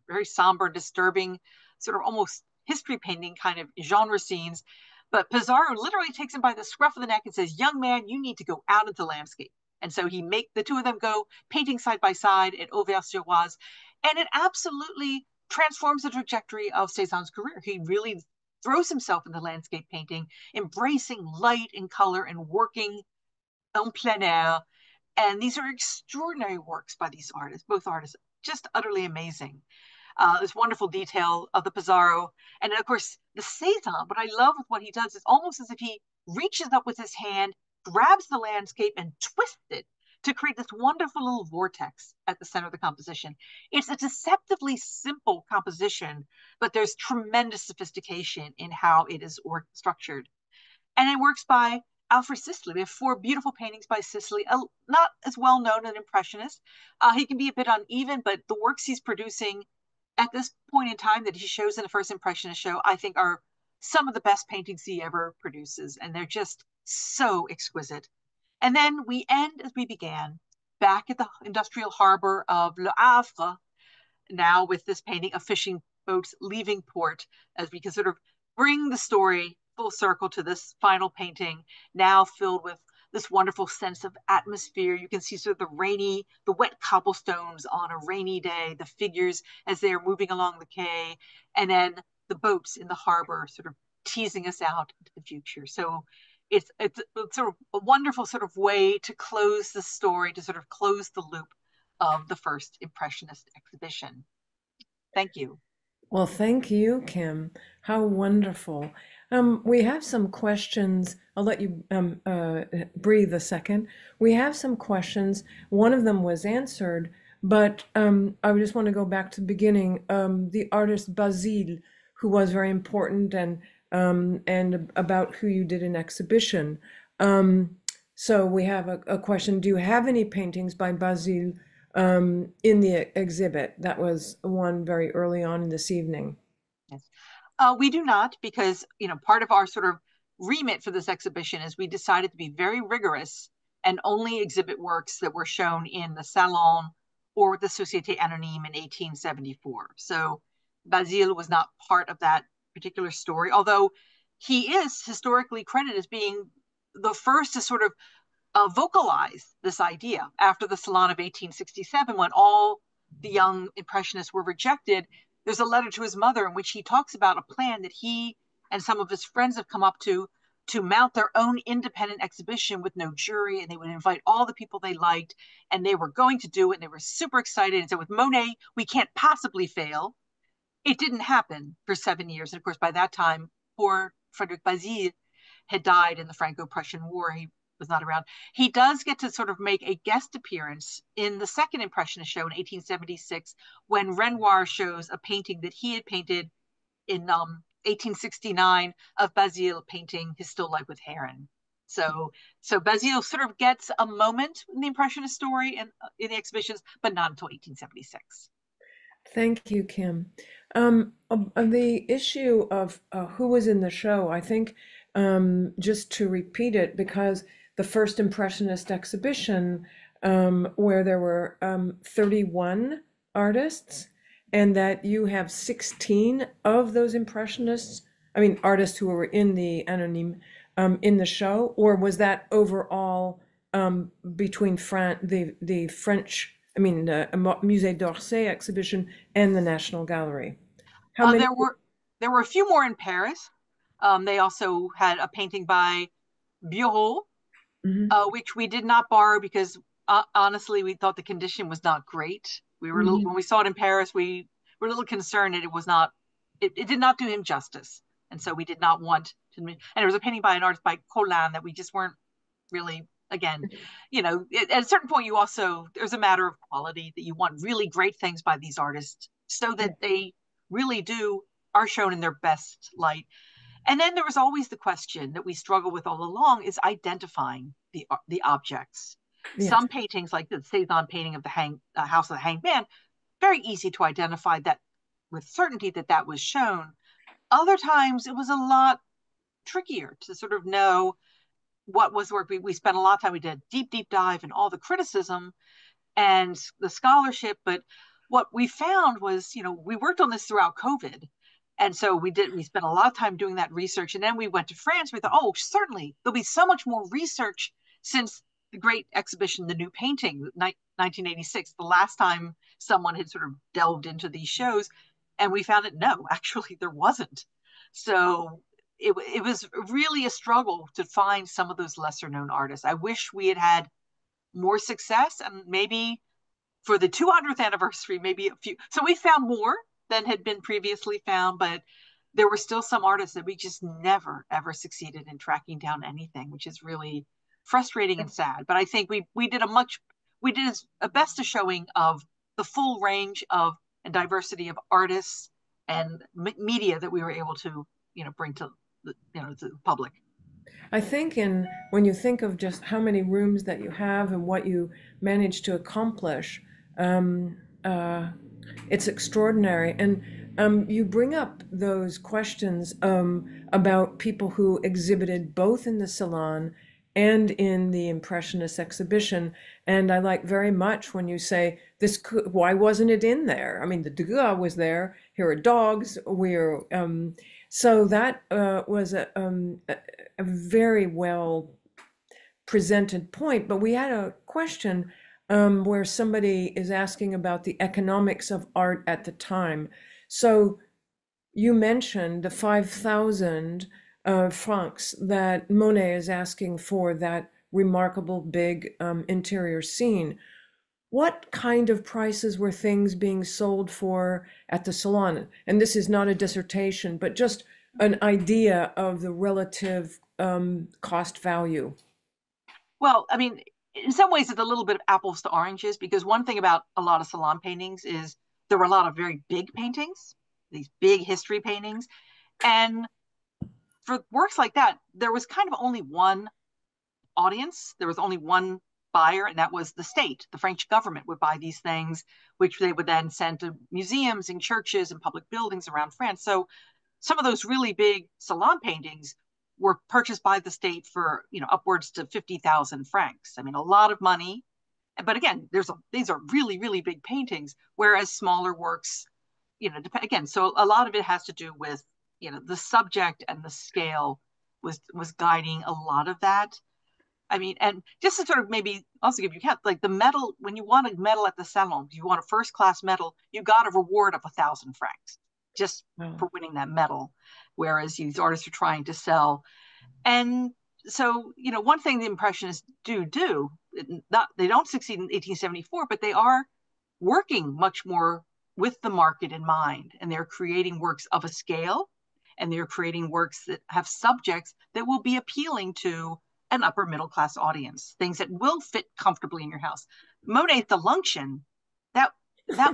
very somber, disturbing, sort of almost history painting kind of genre scenes. But Pissarro literally takes him by the scruff of the neck and says, young man, you need to go out into landscape. And so the two of them go painting side by side at Auvers-sur-Oise. And it absolutely transforms the trajectory of Cézanne's career. He really throws himself into landscape painting, embracing light and color and working en plein air. And these are extraordinary works by these artists, both artists, just utterly amazing. This wonderful detail of the Pissarro. And of course, the Cézanne, what I love with what he does is almost as if he reaches up with his hand, grabs the landscape and twists it to create this wonderful little vortex at the center of the composition. It's a deceptively simple composition, but there's tremendous sophistication in how it is structured. And it works by Alfred Sisley. We have 4 beautiful paintings by Sisley, not as well known as an Impressionist. He can be a bit uneven, but the works he's producing at this point in time that he shows in the first Impressionist show, I think are some of the best paintings he ever produces. And they're just so exquisite. And then we end as we began, back at the industrial harbor of Le Havre, now with this painting of fishing boats leaving port, as we can sort of bring the story full circle to this final painting, now filled with this wonderful sense of atmosphere. You can see sort of the wet cobblestones on a rainy day, the figures as they are moving along the quay, and then the boats in the harbor sort of teasing us out into the future. So it's sort of a wonderful sort of way to close the story, to sort of close the loop of the first Impressionist exhibition. Thank you. Well, thank you, Kim. How wonderful. We have some questions. I'll let you breathe a second. We have some questions. One of them was answered, but I just want to go back to the beginning. The artist Basile, who was very important, and about who you did an exhibition. So we have a question. Do you have any paintings by Basile in the exhibit? That was one very early on in this evening. Yes. We do not, because part of our sort of remit for this exhibition is we decided to be very rigorous and only exhibit works that were shown in the Salon or the Société Anonyme in 1874. So Basile was not part of that particular story, although he is historically credited as being the first to sort of vocalize this idea after the Salon of 1867, when all the young Impressionists were rejected. There's a letter to his mother in which he talks about a plan that he and some of his friends have come up to mount their own independent exhibition with no jury, and they would invite all the people they liked, and they were going to do it, and they were super excited. And so with Monet, we can't possibly fail. It didn't happen for 7 years. And of course, by that time, poor Frédéric Basile had died in the Franco-Prussian War. He was not around. He does get to sort of make a guest appearance in the second Impressionist show in 1876, when Renoir shows a painting that he had painted in 1869 of Basile painting his still life with Heron. So Basile sort of gets a moment in the Impressionist story and in the exhibitions, but not until 1876. Thank you, Kim. The issue of who was in the show, I think, just to repeat it, because the first Impressionist exhibition, where there were 31 artists, and that you have 16 of those Impressionists, artists who were in the Anonyme, in the show, or was that overall between the French, the Musée d'Orsay exhibition and the National Gallery? How many? There were a few more in Paris. They also had a painting by Bureau, which we did not borrow because honestly, we thought the condition was not great. We were when we saw it in Paris, we were a little concerned that it was not it did not do him justice. And so we did not want to, and there was a painting by an artist by Colin that we just weren't really, again, at a certain point, there's a matter of quality that you want really great things by these artists so that they really are shown in their best light. And then there was always the question that we struggle with all along is identifying the objects. Yes. Some paintings, like the Cézanne painting of the House of the Hanged Man, very easy to identify that with certainty that was shown. Other times it was a lot trickier to sort of know what was work. We spent a lot of time, we did a deep dive in all the criticism and the scholarship. But what we found was, we worked on this throughout COVID. And so we spent a lot of time doing that research. And then we went to France. We thought, oh, certainly there'll be so much more research since the great exhibition, The New Painting, 1986, the last time someone had sort of delved into these shows. And we found that no, actually there wasn't. So it was really a struggle to find some of those lesser known artists. I wish we had more success, and maybe for the 200th anniversary, maybe a few. So we found more than had been previously found, but there were still some artists that we just never, ever succeeded in tracking down anything, which is really frustrating and sad. But I think we did a best a showing of the full range of and diversity of artists and media that we were able to, bring to the public. I think when you think of just how many rooms that you have and what you managed to accomplish, it's extraordinary. And you bring up those questions about people who exhibited both in the Salon and in the Impressionist exhibition. And I like very much when you say, why wasn't it in there? I mean, the Degas was there, here are dogs, so that was a very well presented point. But we had a question where somebody is asking about the economics of art at the time. So you mentioned the 5,000 francs that Monet is asking for that remarkable big interior scene. What kind of prices were things being sold for at the Salon? And this is not a dissertation, but just an idea of the relative cost value. Well, I mean, in some ways, it's a little bit of apples to oranges, because one thing about a lot of Salon paintings is there were a lot of very big paintings, these big history paintings. And for works like that, there was kind of only one audience. There was only one buyer, and that was the state. The French government would buy these things, which they would then send to museums and churches and public buildings around France. So some of those really big Salon paintings were purchased by the state for, upwards to 50,000 francs. I mean, a lot of money. But again, these are really, really big paintings, whereas smaller works, again, so a lot of it has to do with, the subject and the scale was guiding a lot of that. I mean, and just to sort of maybe also give you count, like the medal, when you want a medal at the Salon, you want a first class medal, you got a reward of 1,000 francs just for winning that medal, whereas these artists are trying to sell. And so, one thing the Impressionists do, they don't succeed in 1874, but they are working much more with the market in mind, and they're creating works of a scale, and they're creating works that have subjects that will be appealing to an upper middle class audience, things that will fit comfortably in your house. Monet's The Luncheon, that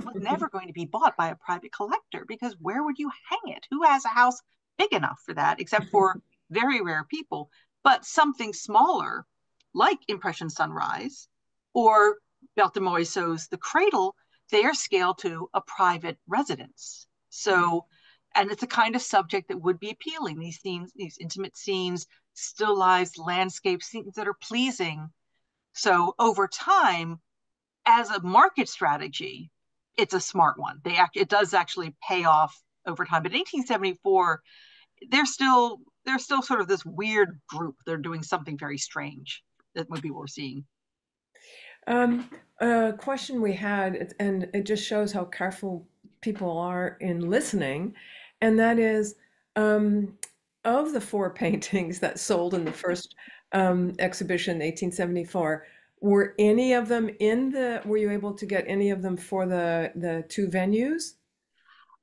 was never going to be bought by a private collector, because where would you hang it? Who has a house big enough for that, except for very rare people? But something smaller, like Impression Sunrise or Berthe Morisot's The Cradle, they are scaled to a private residence. So, and it's a kind of subject that would be appealing. These scenes, these intimate scenes, still lives, landscape scenes that are pleasing. So over time, as a market strategy, it's a smart one. It does actually pay off over time. But in 1874, they're still sort of this weird group. They're doing something very strange that maybe we're seeing. A question we had, and it just shows how careful people are in listening, and that is, of the 4 paintings that sold in the first exhibition, 1874, were any of them were you able to get any of them for the 2 venues?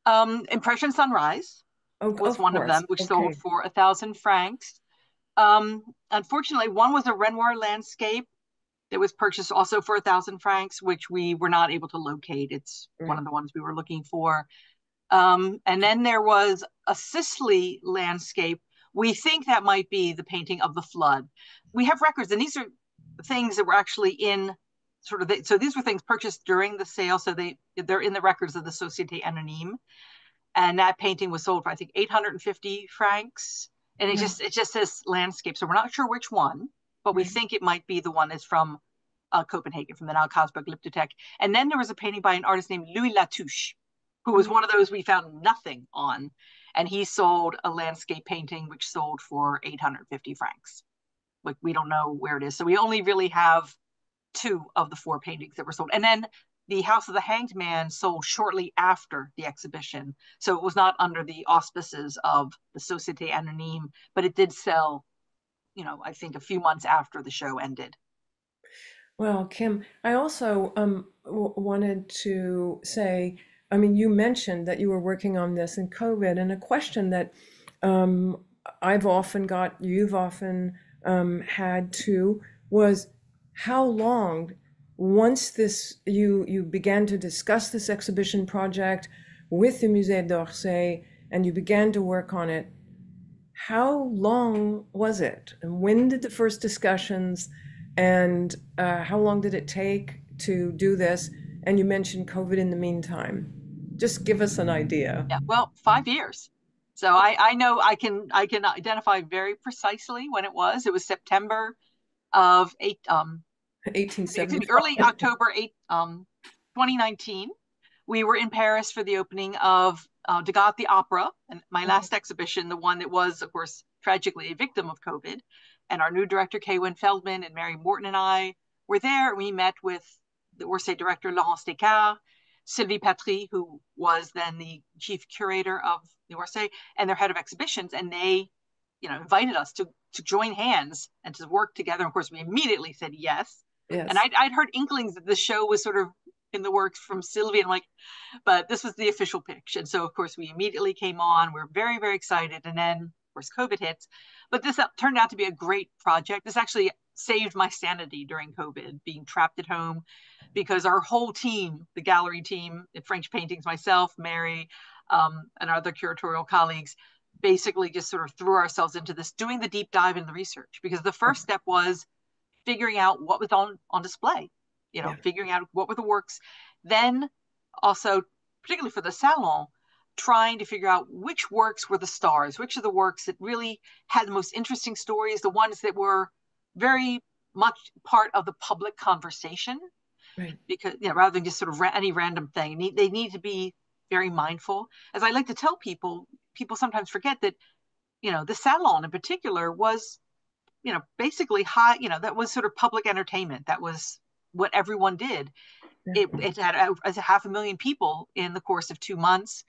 Impression Sunrise was Of one of course. them, which sold Okay. for 1,000 francs. Unfortunately, one was a Renoir landscape that was purchased also for 1,000 francs, which we were not able to locate. It's one Right. of the ones we were looking for. And then there was a Sicily landscape. We think that might be the painting of the flood. We have records, and these are things that were actually in sort of so these were things purchased during the sale, so they're in the records of the Société Anonyme. And that painting was sold for, I think, 850 francs. And Yeah. it just says landscape, so we're not sure which one, but we Right. think it might be the one that's from Copenhagen, from the now Carlsberg Glyptotek. And then there was a painting by an artist named Louis Latouche, who was one of those we found nothing on. And he sold a landscape painting, which sold for 850 francs. Like, we don't know where it is. So we only really have 2 of the 4 paintings that were sold. And then the House of the Hanged Man sold shortly after the exhibition. So it was not under the auspices of the Société Anonyme, but it did sell, I think a few months after the show ended. Well, Kim, I also wanted to say, I mean, you mentioned that you were working on this in COVID, and a question that um, I've often got, you've often had too, was how long, once you began to discuss this exhibition project with the Musée d'Orsay and you began to work on it, how long was it? And when did the first discussions and how long did it take to do this? And you mentioned COVID in the meantime. Just give us an idea. Yeah, well, 5 years. So I know I can identify very precisely when it was. It was September of early 1875. October 2019. We were in Paris for the opening of Degas at the Opera, and my last exhibition, the one that was, of course, tragically a victim of COVID. And our new director, Kaywin Feldman, and Mary Morton and I were there. We met with the Orsay director, Laurence Descartes, Sylvie Patry, who was then the chief curator of the Orsay, and their head of exhibitions. And they, invited us to join hands and to work together. Of course, we immediately said yes. And Yes. I'd heard inklings that the show was sort of in the works from Sylvie, and I'm like, but this was the official pitch. And so, of course, we immediately came on. We're very, very excited. And then, of course, COVID hits. But this turned out to be a great project. This actually saved my sanity during COVID, being trapped at home, because our whole team, the gallery team, at French Paintings, myself, Mary, and our other curatorial colleagues, basically just sort of threw ourselves into this, doing the deep dive in the research. Because the first step was figuring out what was on display, Yeah. figuring out what were the works. Then also, particularly for the salon, trying to figure out which works were the stars, which are the works that really had the most interesting stories, the ones that were very much part of the public conversation. Right. Because, rather than just sort of any random thing, they need to be very mindful. As I like to tell people sometimes forget that, the salon in particular was, basically high, that was sort of public entertainment. That was what everyone did. Yeah. It had as 500,000 people in the course of 2 months.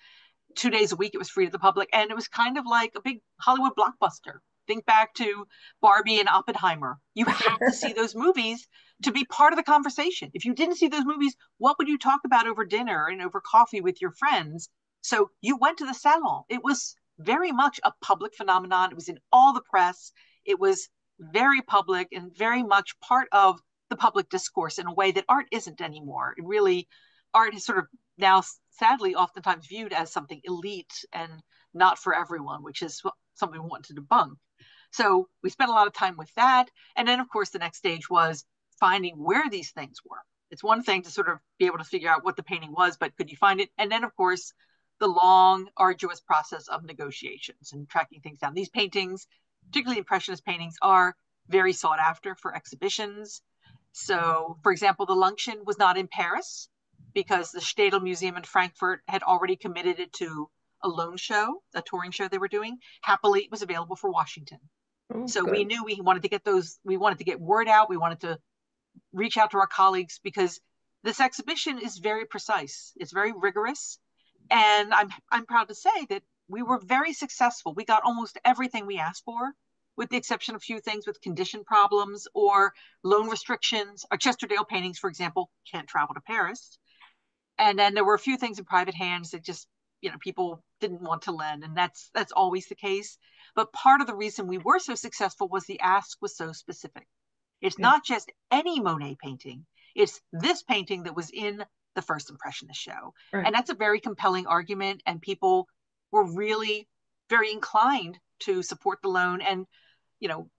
2 days a week, it was free to the public. And it was kind of like a big Hollywood blockbuster. Think back to Barbie and Oppenheimer. You had to see those movies to be part of the conversation. If you didn't see those movies, what would you talk about over dinner and over coffee with your friends? So you went to the salon. It was very much a public phenomenon. It was in all the press. It was very public and very much part of the public discourse in a way that art isn't anymore. It really, art is sort of now sadly oftentimes viewed as something elite and not for everyone, which is something we want to debunk. So we spent a lot of time with that. And then, of course, the next stage was finding where these things were. It's one thing to sort of be able to figure out what the painting was, but could you find it? And then, of course, the long, arduous process of negotiations and tracking things down. These paintings, particularly Impressionist paintings, are very sought after for exhibitions. So, for example, the Luncheon was not in Paris because the Städel Museum in Frankfurt had already committed it to a loan show, a touring show they were doing. Happily, it was available for Washington. Oh, So we good. knew we wanted to get we wanted to get word out. We wanted to reach out to our colleagues because this exhibition is very precise. It's very rigorous. And I'm proud to say that we were very successful. We got almost everything we asked for, with the exception of a few things with condition problems or loan restrictions. Our Chesterdale paintings, for example, can't travel to Paris. And then there were a few things in private hands that just people didn't want to lend, and that's always the case. But part of the reason we were so successful was the ask was so specific. It's not just any Monet painting, it's this painting that was in the first Impressionist show. Right. And that's a very compelling argument, and people were really very inclined to support the loan. And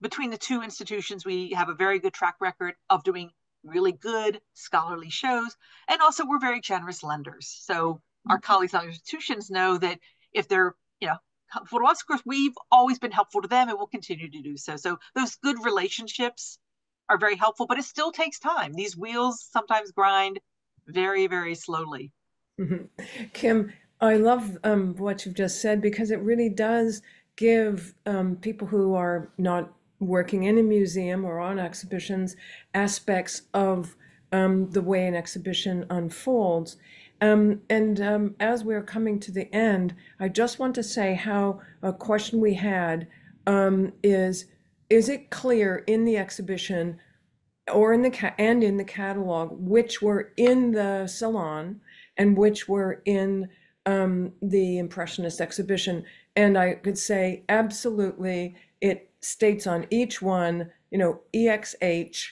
between the two institutions, we have a very good track record of doing really good scholarly shows, and also we're very generous lenders. So our colleagues in other institutions know that if they're helpful to us, of course, we've always been helpful to them and we'll continue to do so. So those good relationships are very helpful, but it still takes time. These wheels sometimes grind very, very slowly. Mm-hmm. Kim, I love what you've just said, because it really does give people who are not working in a museum or on exhibitions aspects of the way an exhibition unfolds. As we're coming to the end, I just want to say how a question we had is it clear in the exhibition or in the catalog which were in the salon and which were in the Impressionist exhibition? And I could say absolutely, it states on each one, EXH :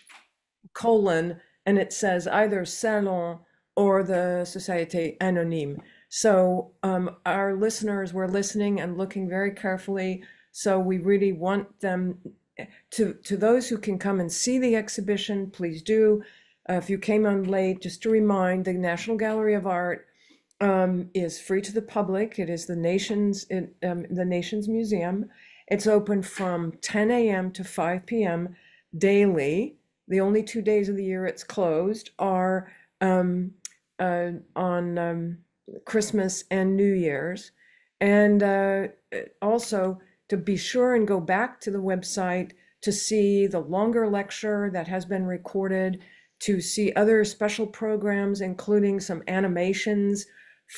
and it says either Salon or the Société Anonyme. So our listeners were listening and looking very carefully. So we really want them to those who can come and see the exhibition, please do. If you came on late, just to remind, the National Gallery of Art is free to the public. It is the nation's museum. It's open from 10 a.m. to 5 p.m. daily. The only 2 days of the year it's closed are on Christmas and New Year's. And also to be sure and go back to the website to see the longer lecture that has been recorded, to see other special programs, including some animations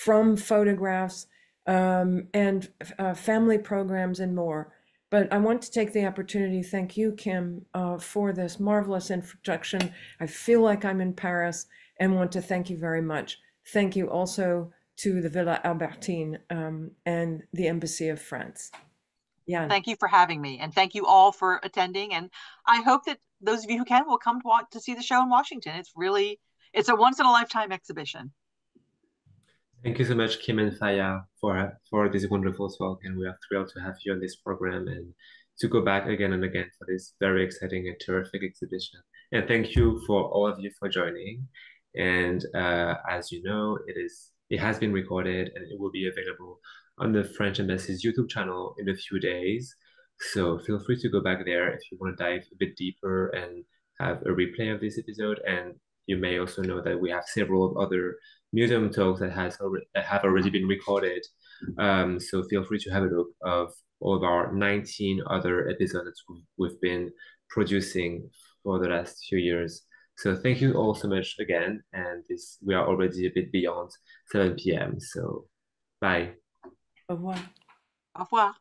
from photographs, and family programs and more. But I want to take the opportunity, thank you, Kim, for this marvelous introduction. I feel like I'm in Paris and want to thank you very much. Thank you also to the Villa Albertine and the Embassy of France. Yeah. Thank you for having me, and thank you all for attending. And I hope that those of you who can will come to see the show in Washington. It's a once-in-a-lifetime exhibition. Thank you so much, Kim and Faya, for this wonderful talk, and we are thrilled to have you on this program and to go back again and again for this very exciting and terrific exhibition. And thank you for all of you for joining. And as you know, it has been recorded and it will be available on the French Embassy's YouTube channel in a few days. So feel free to go back there if you want to dive a bit deeper and have a replay of this episode. And you may also know that we have several other museum talks that have already been recorded. So feel free to have a look of all of our 19 other episodes we've been producing for the last few years. So thank you all so much again. And we are already a bit beyond 7 p.m. So bye. Au revoir. Au revoir.